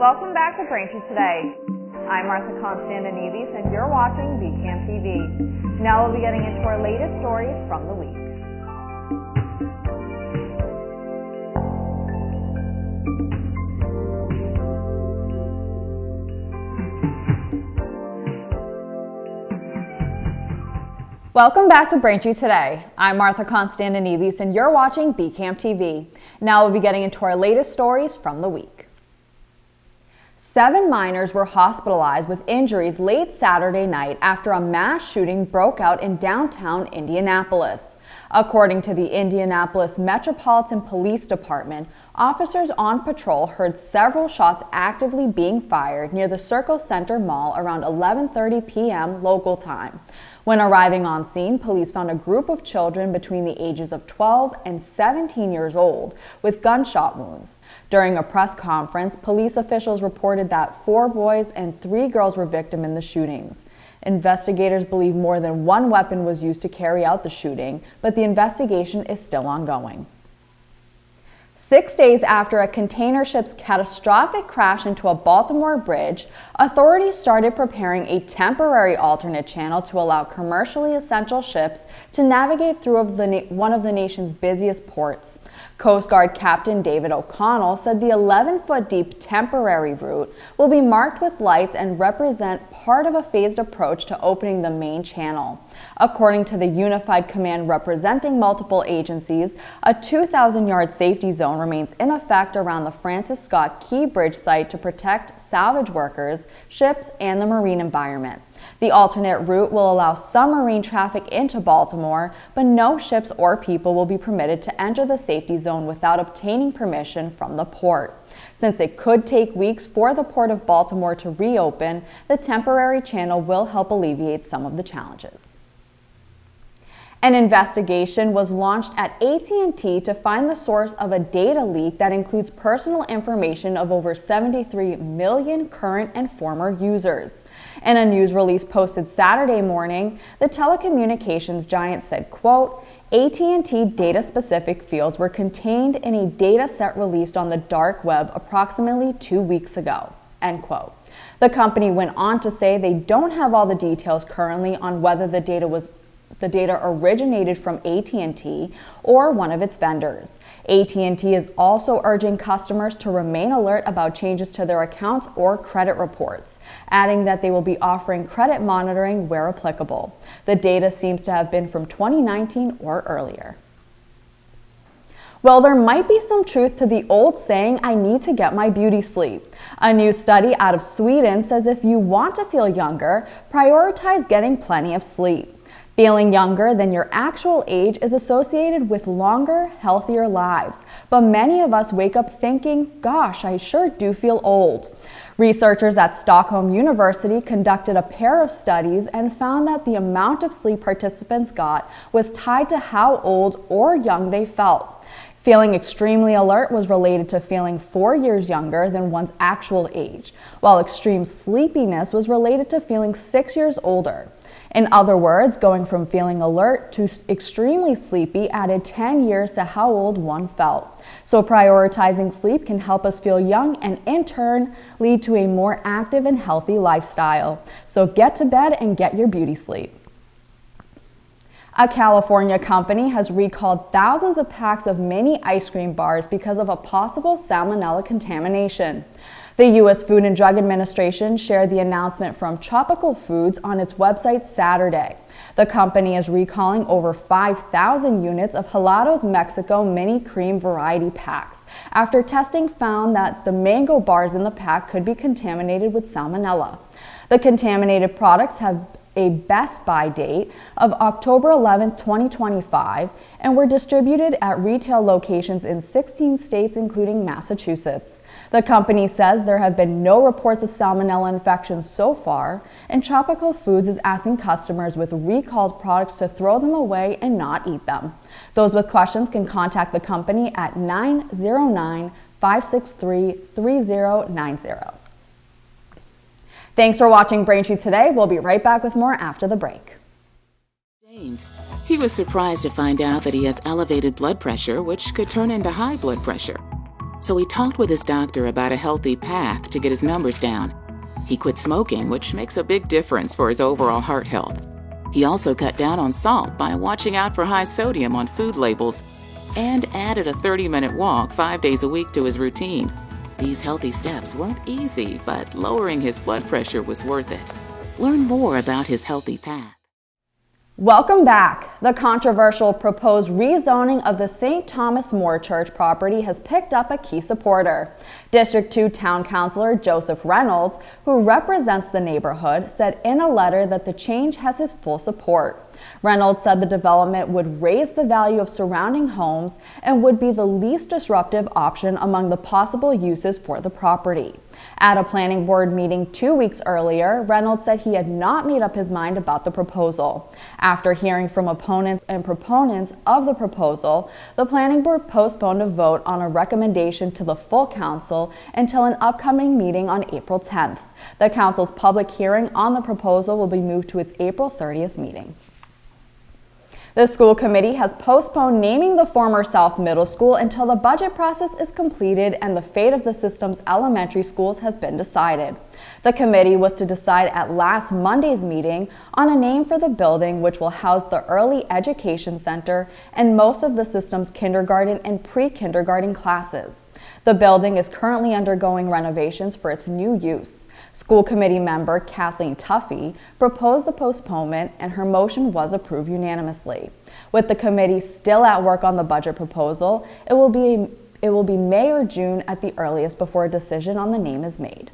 Welcome back to Braintree Today. I'm Martha Konstandinidis and you're watching BCAM TV. Now we'll be getting into our latest stories from the week. Welcome back to Braintree Today. I'm Martha Konstandinidis and you're watching BCAM TV. Now we'll be getting into our latest stories from the week. 7 minors were hospitalized with injuries late Saturday night after a mass shooting broke out in downtown Indianapolis. According to the Indianapolis Metropolitan Police Department, officers on patrol heard several shots actively being fired near the Circle Center Mall around 11:30 p.m. local time. When arriving on scene, police found a group of children between the ages of 12 and 17 years old with gunshot wounds. During a press conference, police officials reported that 4 boys and 3 girls were victims in the shootings. Investigators believe more than one weapon was used to carry out the shooting, but the investigation is still ongoing. 6 days after a container ship's catastrophic crash into a Baltimore bridge, authorities started preparing a temporary alternate channel to allow commercially essential ships to navigate through one of the nation's busiest ports. Coast Guard Captain David O'Connell said the 11-foot deep temporary route will be marked with lights and represent part of a phased approach to opening the main channel. According to the Unified Command representing multiple agencies, a 2,000-yard safety zone remains in effect around the Francis Scott Key Bridge site to protect salvage workers, ships, and the marine environment. The alternate route will allow some marine traffic into Baltimore, but no ships or people will be permitted to enter the safety zone without obtaining permission from the port. Since it could take weeks for the Port of Baltimore to reopen, the temporary channel will help alleviate some of the challenges. An investigation was launched at AT&T to find the source of a data leak that includes personal information of over 73 million current and former users. In a news release posted Saturday morning, the telecommunications giant said, quote, AT&T data-specific fields were contained in a data set released on the dark web approximately 2 weeks ago, end quote. The company went on to say they don't have all the details currently on whether the data originated from AT&T or one of its vendors. AT&T is also urging customers to remain alert about changes to their accounts or credit reports, adding that they will be offering credit monitoring where applicable. The data seems to have been from 2019 or earlier. Well, there might be some truth to the old saying, I need to get my beauty sleep. A new study out of Sweden says if you want to feel younger, prioritize getting plenty of sleep. Feeling younger than your actual age is associated with longer, healthier lives, but many of us wake up thinking, gosh, I sure do feel old. Researchers at Stockholm University conducted a pair of studies and found that the amount of sleep participants got was tied to how old or young they felt. Feeling extremely alert was related to feeling 4 years younger than one's actual age, while extreme sleepiness was related to feeling 6 years older. In other words, going from feeling alert to extremely sleepy added 10 years to how old one felt. So prioritizing sleep can help us feel young and in turn lead to a more active and healthy lifestyle. So get to bed and get your beauty sleep. A California company has recalled thousands of packs of mini ice cream bars because of a possible salmonella contamination. The U.S. Food and Drug Administration shared the announcement from Tropical Foods on its website Saturday. The company is recalling over 5,000 units of Helados Mexico mini cream variety packs after testing found that the mango bars in the pack could be contaminated with salmonella. The contaminated products have a best buy date of October 11, 2025, and were distributed at retail locations in 16 states, including Massachusetts. The company says there have been no reports of salmonella infections so far, and Tropical Foods is asking customers with recalled products to throw them away and not eat them. Those with questions can contact the company at 909-563-3090. Thanks for watching Braintree Today. We'll be right back with more after the break. James. He was surprised to find out that he has elevated blood pressure, which could turn into high blood pressure. So he talked with his doctor about a healthy path to get his numbers down. He quit smoking, which makes a big difference for his overall heart health. He also cut down on salt by watching out for high sodium on food labels and added a 30-minute walk 5 days a week to his routine. These healthy steps weren't easy, but lowering his blood pressure was worth it. Learn more about his healthy path. Welcome back. The controversial proposed rezoning of the St. Thomas More Church property has picked up a key supporter. District 2 Town Councilor Joseph Reynolds, who represents the neighborhood, said in a letter that the change has his full support. Reynolds said the development would raise the value of surrounding homes and would be the least disruptive option among the possible uses for the property. At a planning board meeting 2 weeks earlier, Reynolds said he had not made up his mind about the proposal. After hearing from opponents and proponents of the proposal, the planning board postponed a vote on a recommendation to the full council until an upcoming meeting on April 10th. The council's public hearing on the proposal will be moved to its April 30th meeting. The school committee has postponed naming the former South Middle School until the budget process is completed and the fate of the system's elementary schools has been decided. The committee was to decide at last Monday's meeting on a name for the building, which will house the Early Education Center and most of the system's kindergarten and pre-kindergarten classes. The building is currently undergoing renovations for its new use. School committee member Kathleen Tuffy proposed the postponement, and her motion was approved unanimously. With the committee still at work on the budget proposal, it will be May or June at the earliest before a decision on the name is made.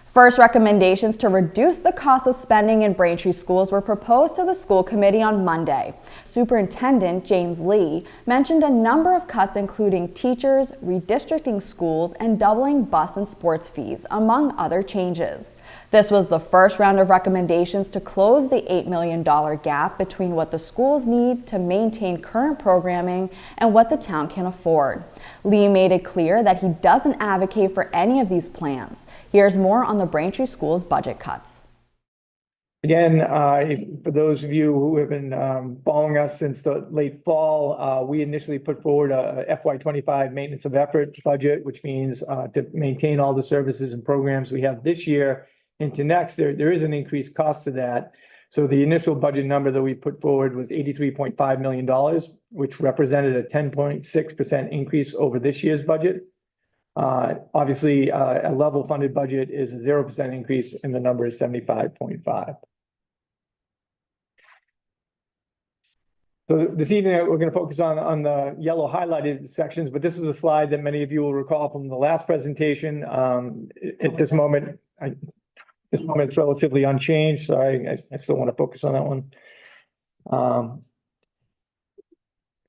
First recommendations to reduce the cost of spending in Braintree schools were proposed to the school committee on Monday. Superintendent James Lee mentioned a number of cuts including teachers, redistricting schools, and doubling bus and sports fees, among other changes. This was the first round of recommendations to close the $8 million gap between what the schools need to maintain current programming and what the town can afford. Lee made it clear that he doesn't advocate for any of these plans. Here's more on the Braintree Schools budget cuts. Again, for those of you who have been following us since the late fall, we initially put forward a FY25 maintenance of effort budget, which means to maintain all the services and programs we have this year into next. There is an increased cost to that. So the initial budget number that we put forward was $83.5 million, which represented a 10.6% increase over this year's budget. Obviously, a level funded budget is a 0% increase, and the number is 75.5. So this evening, we're going to focus on the yellow highlighted sections, but this is a slide that many of you will recall from the last presentation. At this moment, it's relatively unchanged, so I still want to focus on that one.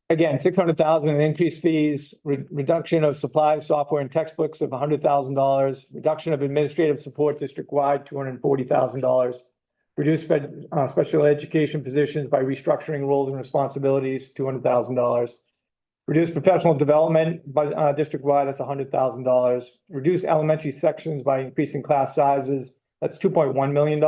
Again, $600,000 in increased fees, reduction of supplies, software, and textbooks of $100,000, reduction of administrative support district-wide, $240,000, reduced special education positions by restructuring roles and responsibilities, $200,000, reduced professional development by district-wide, that's $100,000, reduced elementary sections by increasing class sizes, that's $2.1 million,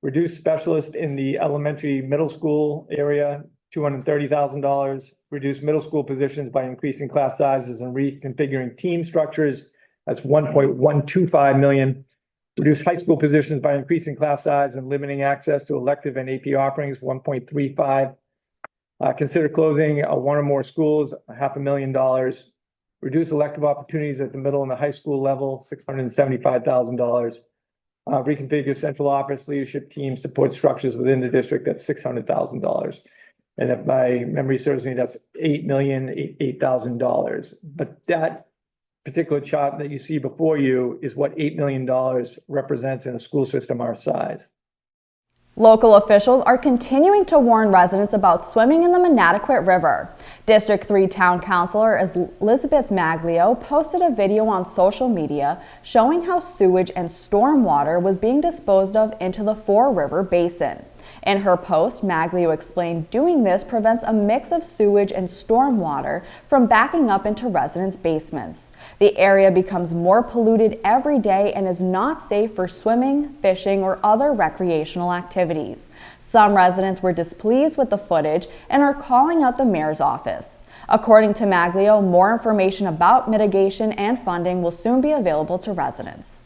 reduced specialists in the elementary middle school area, $230,000, reduce middle school positions by increasing class sizes and reconfiguring team structures. That's $1.125 million. Reduce high school positions by increasing class size and limiting access to elective and AP offerings, $1.35. Consider closing one or more schools, $500,000. Reduce elective opportunities at the middle and the high school level, $675,000. Reconfigure central office leadership team support structures within the district, that's $600,000. And if my memory serves me, that's $8,008,000. But that particular chart that you see before you is what $8 million represents in a school system our size. Local officials are continuing to warn residents about swimming in the Manatequit River. District 3 Town Councilor Elizabeth Maglio posted a video on social media showing how sewage and storm water was being disposed of into the Fore River Basin. In her post, Maglio explained doing this prevents a mix of sewage and storm water from backing up into residents' basements. The area becomes more polluted every day and is not safe for swimming, fishing, or other recreational activities. Some residents were displeased with the footage and are calling out the mayor's office. According to Maglio, more information about mitigation and funding will soon be available to residents.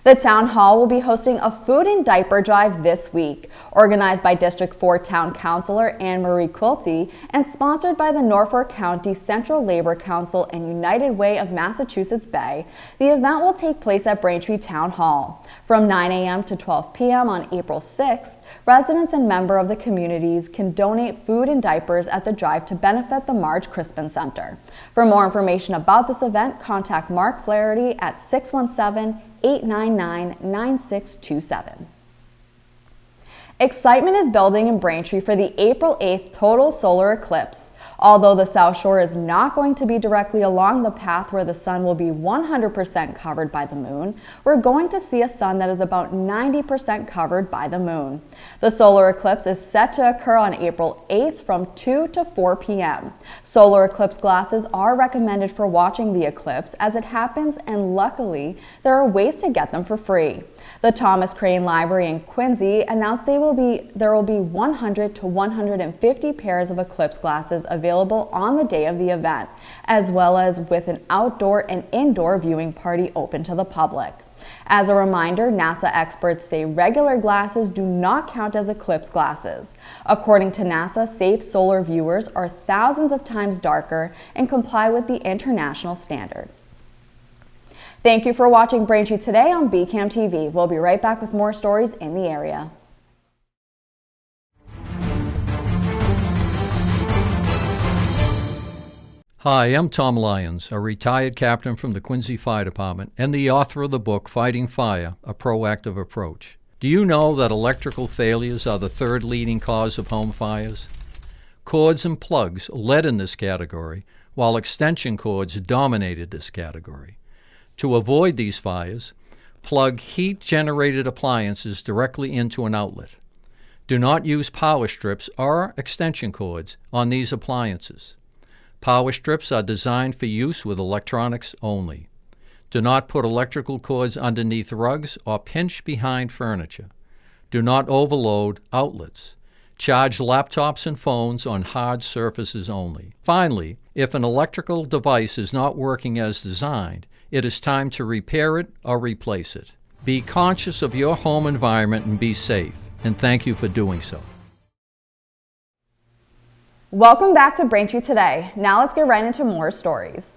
The Town Hall will be hosting a food and diaper drive this week, organized by District 4 Town Councilor Anne Marie Quilty and sponsored by the Norfolk County Central Labor Council and United Way of Massachusetts Bay. The event will take place at Braintree Town Hall. From 9 a.m. to 12 p.m. on April 6th, residents and members of the communities can donate food and diapers at the drive to benefit the Marge Crispin Center. For more information about this event, contact Mark Flaherty at 617-899-9627. Excitement is building in Braintree for the April 8th total solar eclipse. Although the South Shore is not going to be directly along the path where the sun will be 100% covered by the moon, we're going to see a sun that is about 90% covered by the moon. The solar eclipse is set to occur on April 8th from 2 to 4 p.m. Solar eclipse glasses are recommended for watching the eclipse as it happens, and luckily, there are ways to get them for free. The Thomas Crane Library in Quincy announced there will be 100 to 150 pairs of eclipse glasses available on the day of the event, as well as with an outdoor and indoor viewing party open to the public. As a reminder, NASA experts say regular glasses do not count as eclipse glasses. According to NASA, safe solar viewers are thousands of times darker and comply with the international standard. Thank you for watching Braintree Today on BCAM TV. We'll be right back with more stories in the area. Hi, I'm Tom Lyons, a retired captain from the Quincy Fire Department and the author of the book Fighting Fire, A Proactive Approach. Do you know that electrical failures are the third leading cause of home fires? Cords and plugs led in this category, while extension cords dominated this category. To avoid these fires, plug heat-generated appliances directly into an outlet. Do not use power strips or extension cords on these appliances. Power strips are designed for use with electronics only. Do not put electrical cords underneath rugs or pinch behind furniture. Do not overload outlets. Charge laptops and phones on hard surfaces only. Finally, if an electrical device is not working as designed, it is time to repair it or replace it. Be conscious of your home environment and be safe, and thank you for doing so. Welcome back to Braintree Today. Now let's get right into more stories.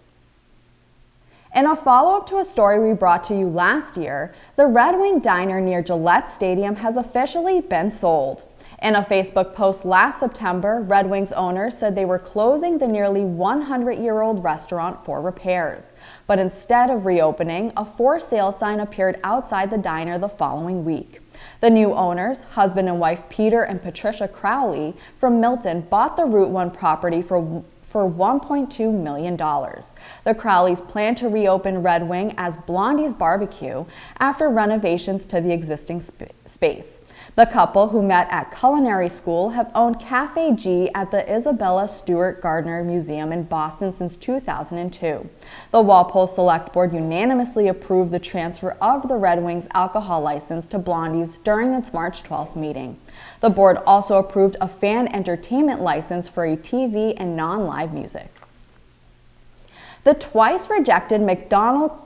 In a follow-up to a story we brought to you last year, the Red Wing Diner near Gillette Stadium has officially been sold. In a Facebook post last September, Red Wings owners said they were closing the nearly 100-year-old restaurant for repairs. But instead of reopening, a for sale sign appeared outside the diner the following week. The new owners, husband and wife Peter and Patricia Crowley from Milton, bought the Route 1 property for $1.2 million. The Crowleys plan to reopen Red Wing as Blondie's Barbecue after renovations to the existing space. The couple, who met at culinary school, have owned Cafe G at the Isabella Stewart Gardner Museum in Boston since 2002. The Walpole Select Board unanimously approved the transfer of the Red Wings alcohol license to Blondie's during its March 12th meeting. The board also approved a fan entertainment license for a TV and non-live music. The twice rejected McDonald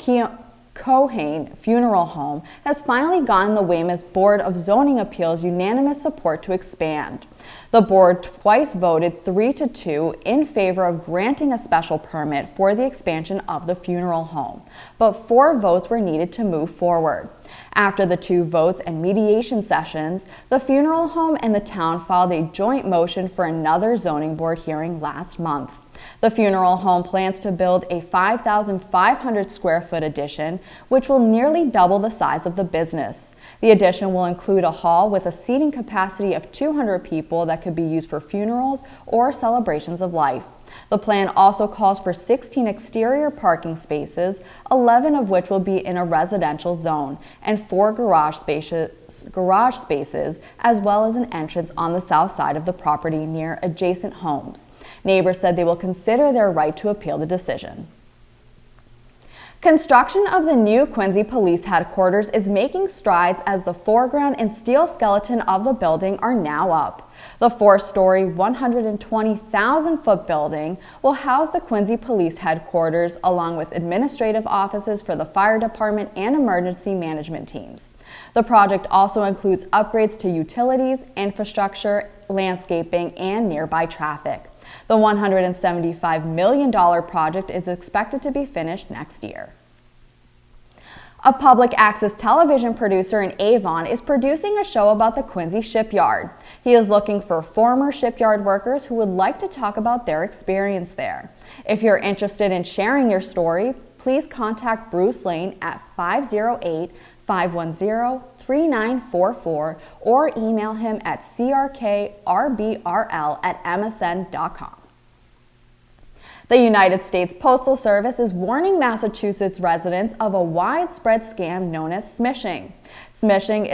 Cohane Funeral Home has finally gotten the Weymouth Board of Zoning Appeals unanimous support to expand. The board twice voted 3-2 in favor of granting a special permit for the expansion of the funeral home, but 4 votes were needed to move forward. After the 2 votes and mediation sessions, the funeral home and the town filed a joint motion for another zoning board hearing last month. The funeral home plans to build a 5,500 square foot addition, which will nearly double the size of the business. The addition will include a hall with a seating capacity of 200 people that could be used for funerals or celebrations of life. The plan also calls for 16 exterior parking spaces, 11 of which will be in a residential zone, and 4 garage spaces, as well as an entrance on the south side of the property near adjacent homes. Neighbors said they will consider their right to appeal the decision. Construction of the new Quincy Police Headquarters is making strides as the foreground and steel skeleton of the building are now up. The 4-story, 120,000-foot building will house the Quincy Police Headquarters along with administrative offices for the fire department and emergency management teams. The project also includes upgrades to utilities, infrastructure, landscaping, and nearby traffic. The $175 million project is expected to be finished next year. A public access television producer in Avon is producing a show about the Quincy shipyard. He is looking for former shipyard workers who would like to talk about their experience there. If you're interested in sharing your story, please contact Bruce Lane at 508-510-3944 or email him at crkrbrl@msn.com. The United States Postal Service is warning Massachusetts residents of a widespread scam known as smishing. Smishing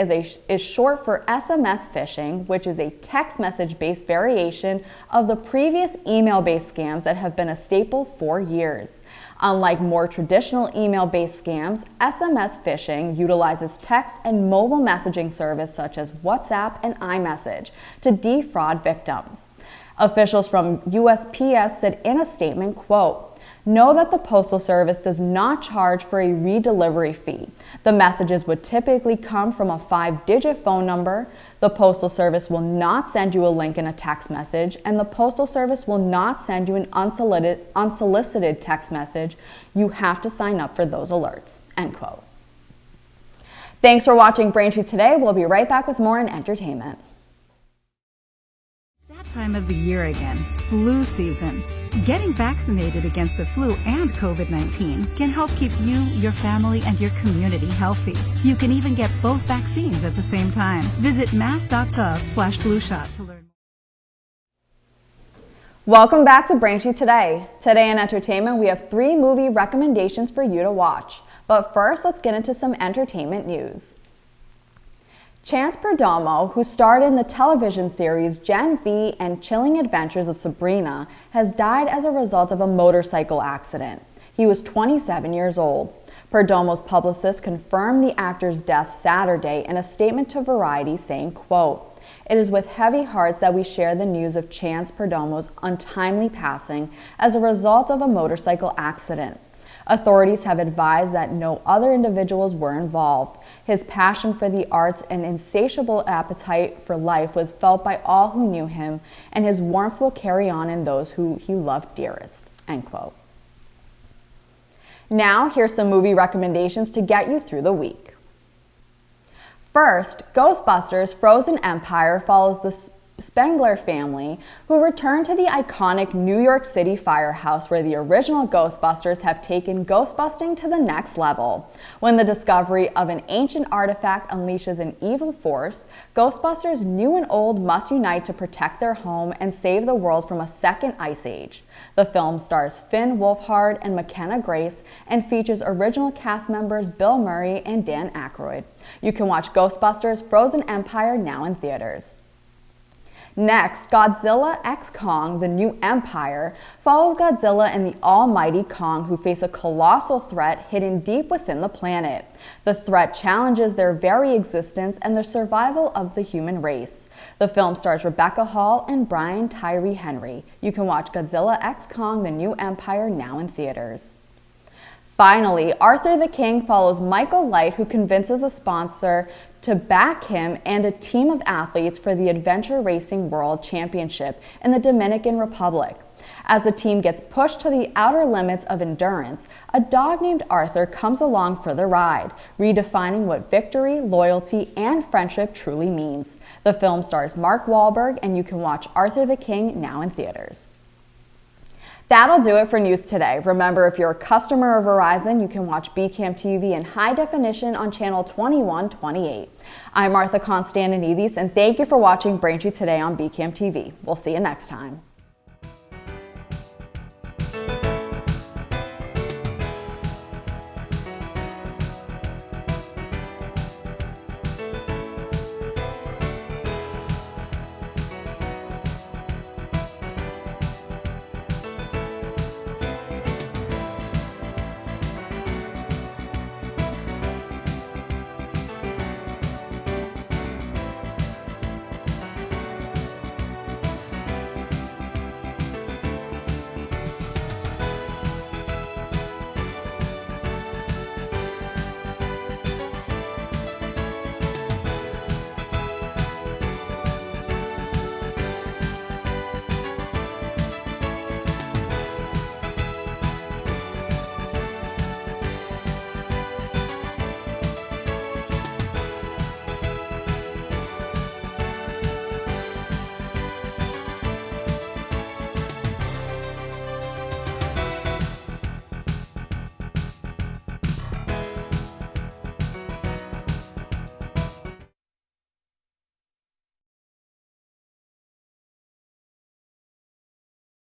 is short for SMS phishing, which is a text message-based variation of the previous email-based scams that have been a staple for years. Unlike more traditional email-based scams, SMS phishing utilizes text and mobile messaging service such as WhatsApp and iMessage to defraud victims. Officials from USPS said in a statement, quote, "Know that the Postal Service does not charge for a redelivery fee. The messages would typically come from a 5-digit phone number. The Postal Service will not send you a link in a text message, and the Postal Service will not send you an unsolicited text message. You have to sign up for those alerts," end quote. Thanks for watching Braintree today. We'll be right back with more in entertainment. Time of the year again, flu season. Getting vaccinated against the flu and COVID-19 can help keep you, your family, and your community healthy. You can even get both vaccines at the same time. Visit mass.gov/flu-shot to learn more. Welcome back to Braintree today. Today in entertainment, we have 3 movie recommendations for you to watch. But first, let's get into some entertainment news. Chance Perdomo, who starred in the television series Gen V and Chilling Adventures of Sabrina, has died as a result of a motorcycle accident. He was 27 years old. Perdomo's publicist confirmed the actor's death Saturday in a statement to Variety saying, quote, "It is with heavy hearts that we share the news of Chance Perdomo's untimely passing as a result of a motorcycle accident. Authorities have advised that no other individuals were involved. His passion for the arts and insatiable appetite for life was felt by all who knew him, and his warmth will carry on in those who he loved dearest," end quote. Now, here's some movie recommendations to get you through the week. First, Ghostbusters Frozen Empire follows the Spengler family, who returned to the iconic New York City firehouse where the original Ghostbusters have taken ghostbusting to the next level. When the discovery of an ancient artifact unleashes an evil force, Ghostbusters new and old must unite to protect their home and save the world from a second ice age. The film stars Finn Wolfhard and McKenna Grace and features original cast members Bill Murray and Dan Aykroyd. You can watch Ghostbusters Frozen Empire now in theaters. Next, Godzilla x Kong: The New Empire follows Godzilla and the almighty Kong, who face a colossal threat hidden deep within the planet. The threat challenges their very existence and the survival of the human race. The film stars Rebecca Hall and Brian Tyree Henry. You can watch Godzilla x Kong: The New Empire now in theaters. Finally, Arthur the King follows Michael Light, who convinces a sponsor to back him and a team of athletes for the Adventure Racing World Championship in the Dominican Republic. As the team gets pushed to the outer limits of endurance, a dog named Arthur comes along for the ride, redefining what victory, loyalty, and friendship truly means. The film stars Mark Wahlberg, and you can watch Arthur the King now in theaters. That'll do it for news today. Remember, if you're a customer of Verizon, you can watch BCAM TV in high definition on channel 2128. I'm Martha Konstandinidis, and thank you for watching Braintree today on BCAM TV. We'll see you next time.